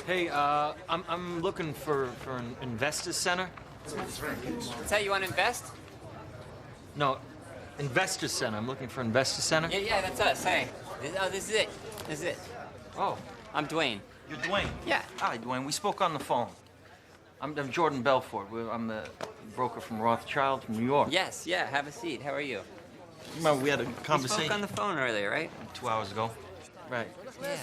Hey, I'm looking for an investor center. Is that you want to invest? No, investor center. I'm looking for investor center. Yeah, that's us. Hey, this is it. This is it. Oh, I'm Dwayne. you're Dwayne. Yeah. Hi, Dwayne. We spoke on the phone. I'm Jordan Belfort. I'm the broker from Rothschild from New York. Yes, yeah. Have a seat. How are you? Remember, we had a We conversation spoke on the phone earlier, right? 2 hours ago. Right. Yeah.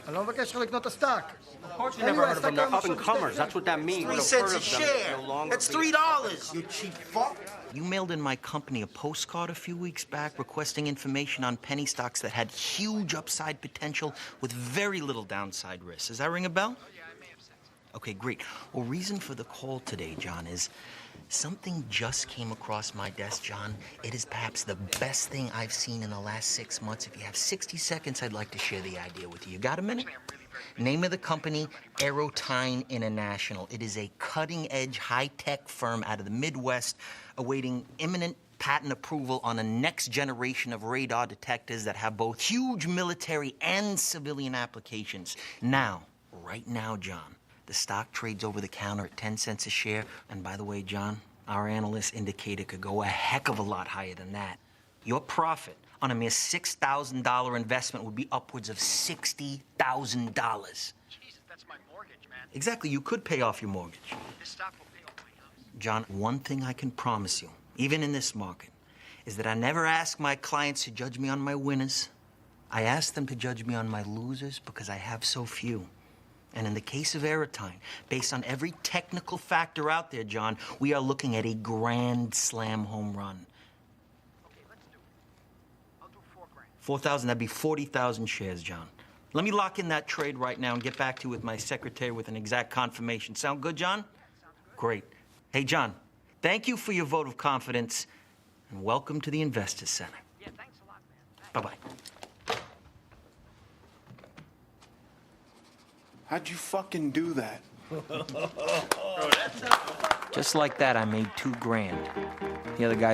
אני לא מבקש לך לקנות את הסטאק. Of course you never heard of them. They're up and comers. That's what that means. 3 We've cents heard a of them. share. No longer That's be- $3. You cheap fuck. You mailed in my company a postcard a few weeks back requesting information on penny stocks that had huge upside potential with very little downside risk. Does that ring a bell? Okay, great. Well, reason for the call today, John, is something just came across my desk, John. It is perhaps the best thing I've seen in the last 6 months. If you have 60 seconds, I'd like to share the idea with you. You got a minute? Name of the company, Aerotyne International. It is a cutting-edge, high-tech firm out of the Midwest awaiting imminent patent approval on a next generation of radar detectors that have both huge military and civilian applications. Now, right now, John, the stock trades over the counter at 10 cents a share. And by the way, John, our analysts indicate it could go a heck of a lot higher than that. Your profit on a mere $6,000 investment would be upwards of $60,000. Jesus, that's my mortgage, man. Exactly, you could pay off your mortgage. This stock will pay off my house. John, one thing I can promise you, even in this market, is that I never ask my clients to judge me on my winners. I ask them to judge me on my losers because I have so few. And in the case of Aerotyne, based on every technical factor out there, John, we are looking at a grand slam home run. Okay, let's do it. I'll do $4,000. 4,000, that'd be 40,000 shares, John. Let me lock in that trade right now and get back to you with my secretary with an exact confirmation. Sound good, John? Yeah, sounds good. Great. Hey, John, thank you for your vote of confidence, and welcome to the Investors Center. Yeah, thanks a lot, man. Thanks. Bye-bye. How'd you fucking do that? Just like that, I made $2,000. The other guy